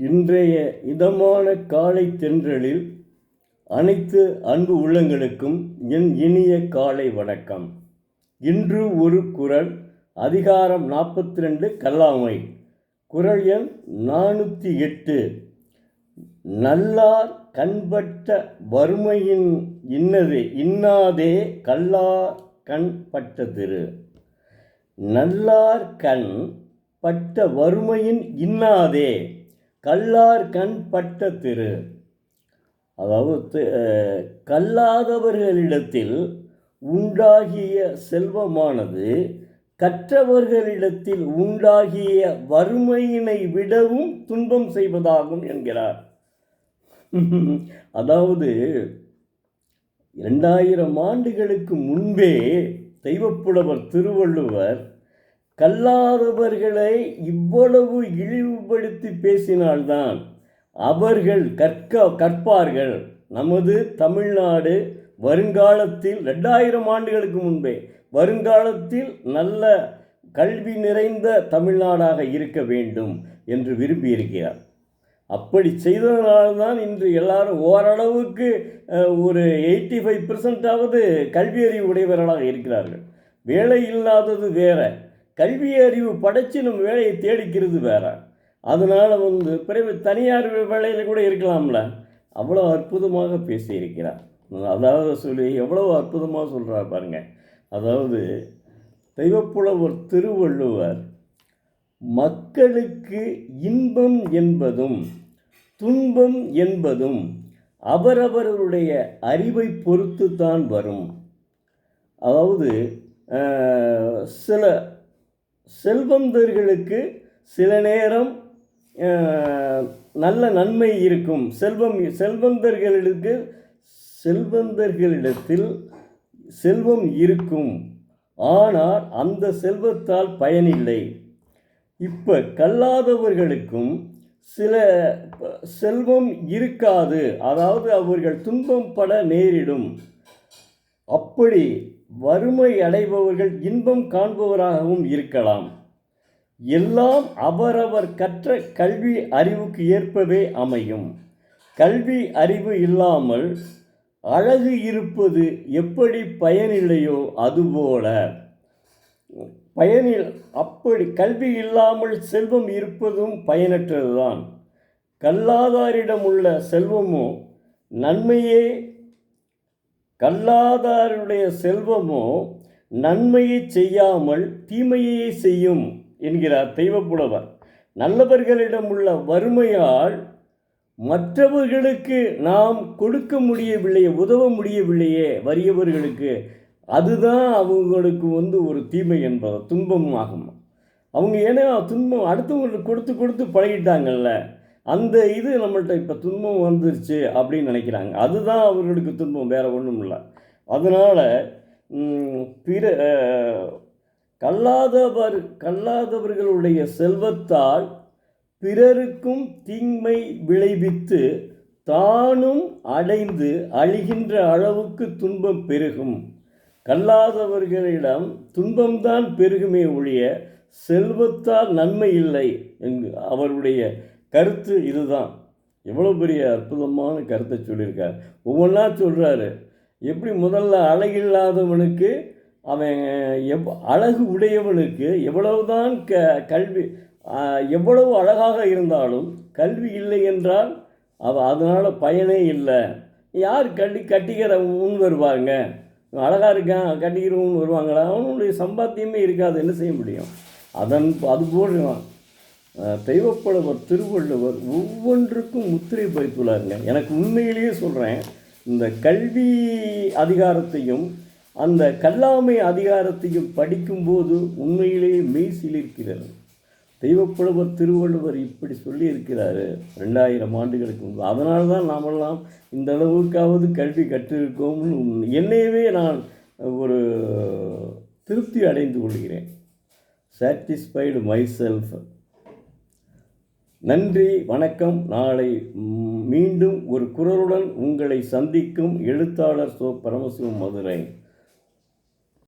இன்றைய இதமான காலை தென்றலில் அனைத்து அன்பு உள்ளங்களுக்கும் என் இனிய காலை வணக்கம். இன்று ஒரு குறள், அதிகாரம் 42, கல்லாமை. குறள் எண் 408. நல்லார் கண்பட்ட வறுமையின் இன்னாதே கல்லார் கண் பட்டதிரு. நல்லார் கண் பட்ட வறுமையின் இன்னாதே கல்லார் கண் பட்ட திரு. அதாவது கல்லாதவர்களிடத்தில் உண்டாகிய செல்வமானது கற்றவர்களிடத்தில் உண்டாகிய வறுமையினை விடவும் துன்பம் செய்வதாகும் என்கிறார். அதாவது 2000 ஆண்டுகளுக்கு முன்பே தெய்வப்புலவர் திருவள்ளுவர் கல்லாதவர்களை இவ்வளவு இழிவுபடுத்தி பேசினால்தான் அவர்கள் கற்பார்கள். நமது தமிழ்நாடு வருங்காலத்தில் 2000 ஆண்டுகளுக்கு முன்பே வருங்காலத்தில் நல்ல கல்வி நிறைந்த தமிழ்நாடாக இருக்க வேண்டும் என்று விரும்பியிருக்கிறார். அப்படி செய்ததனால்தான் இன்று எல்லாரும் ஓரளவுக்கு ஒரு 85% கல்வி அறிவு உடையவர்களாக இருக்கிறார்கள். வேலை இல்லாதது வேற, கல்வி அறிவு படைச்சு நம்ம வேலையை தேடிக்கிறது வேற. அதனால் பிறகு தனியார் வேலையில் கூட இருக்கலாம்ல. அவ்வளோ அற்புதமாக பேசியிருக்கிறார். அதாவது சொல்லி எவ்வளோ அற்புதமாக சொல்கிறார் பாருங்க. அதாவது தெய்வப்புலவர் திருவள்ளுவர் மக்களுக்கு இன்பம் என்பதும் துன்பம் என்பதும் அவரவர்களுடைய அறிவை பொறுத்து தான் வரும். அதாவது சில செல்வந்தர்களுக்கு சில நேரம் நல்ல நன்மை இருக்கும். செல்வந்தர்களிடத்தில் செல்வம் இருக்கும், ஆனால் அந்த செல்வத்தால் பயனில்லை. இப்போ கல்லாதவர்களுக்கும் சில செல்வம் இருக்காது, அதாவது அவர்கள் துன்பம் பட நேரிடும். அப்படி வறுமை அடைபவர்கள் இன்பம் காண்பவராகவும் இருக்கலாம். எல்லாம் அவரவர் கற்ற கல்வி அறிவுக்கு ஏற்பவே அமையும். கல்வி அறிவு இல்லாமல் அழகு இருப்பது எப்படி பயனில்லையோ அதுபோல அப்படி கல்வி இல்லாமல் செல்வம் இருப்பதும் பயனற்றதுதான். கல்லாதாரிடம் உள்ள செல்வமோ நன்மையே, கல்லாதாருடைய செல்வமோ நன்மையை செய்யாமல் தீமையை செய்யும் என்கிறார் தெய்வப்புலவர். நல்லவர்களிடம் உள்ள வறுமையால் மற்றவர்களுக்கு நாம் கொடுக்க முடியவில்லையே, உதவ முடியவில்லையே வறியவர்களுக்கு, அதுதான் அவங்களுக்கு ஒரு தீமை என்பது துன்பமாகும். அவங்க ஏன்னா துன்பம் அடுத்தவங்களுக்கு கொடுத்து கொடுத்து பழகிட்டாங்கல்ல, அந்த இது நம்மள்கிட்ட இப்போ துன்பம் வந்துருச்சு அப்படின்னு நினைக்கிறாங்க. அதுதான் அவர்களுக்கு துன்பம், வேறு ஒன்றும் இல்லை. அதனால் கல்லாதவர்களுடைய செல்வத்தால் பிறருக்கும் தீமை விளைவித்து தானும் அடைந்து அழிகின்ற அளவுக்கு துன்பம் பெருகும். கல்லாதவர்களிடம் துன்பம்தான் பெருகுமே ஒழிய செல்வத்தால் நன்மை இல்லை என்று அவருடைய கருத்து இதுதான். எவ்வளோ பெரிய அற்புதமான கருத்தை சொல்லியிருக்கார். ஒவ்வொன்றா சொல்கிறாரு. எப்படி முதல்ல அழகில்லாதவனுக்கு அவன் அழகு உடையவனுக்கு எவ்வளவுதான் கல்வி எவ்வளவு அழகாக இருந்தாலும் கல்வி இல்லை என்றால் அதனால் பயனே இல்லை. யார் கட்டிக்கிற முன் வருவாங்க? அழகாக இருக்கான் கட்டிக்கிறவங்க வருவாங்களா? அவனுடைய சம்பாத்தியமே இருக்காது, என்ன செய்ய முடியும்? அதுபோல் தெய்வப்புலவர் திருவள்ளுவர் ஒவ்வொன்றுக்கும் முத்திரை பதித்துள்ளாருங்க. எனக்கு உண்மையிலேயே சொல்கிறேன், இந்த கல்வி அதிகாரத்தையும் அந்த கல்லாமை அதிகாரத்தையும் படிக்கும்போது உண்மையிலேயே மெய் சிலிர்க்கிறது. தெய்வப்புலவர் திருவள்ளுவர் இப்படி சொல்லியிருக்கிறாரு 2000 ஆண்டுகளுக்கு முன்பு. அதனால தான் நாமெல்லாம் இந்த அளவுக்காவது கல்வி கற்றிருக்கோம்னு என்னையவே நான் ஒரு திருப்தி அடைந்து கொள்கிறேன். Satisfied my self. நன்றி, வணக்கம். நாளை மீண்டும் ஒரு குரலுடன் உங்களை சந்திக்கும் எழுத்தாளர் சோ. பரமசிவம், மதுரை.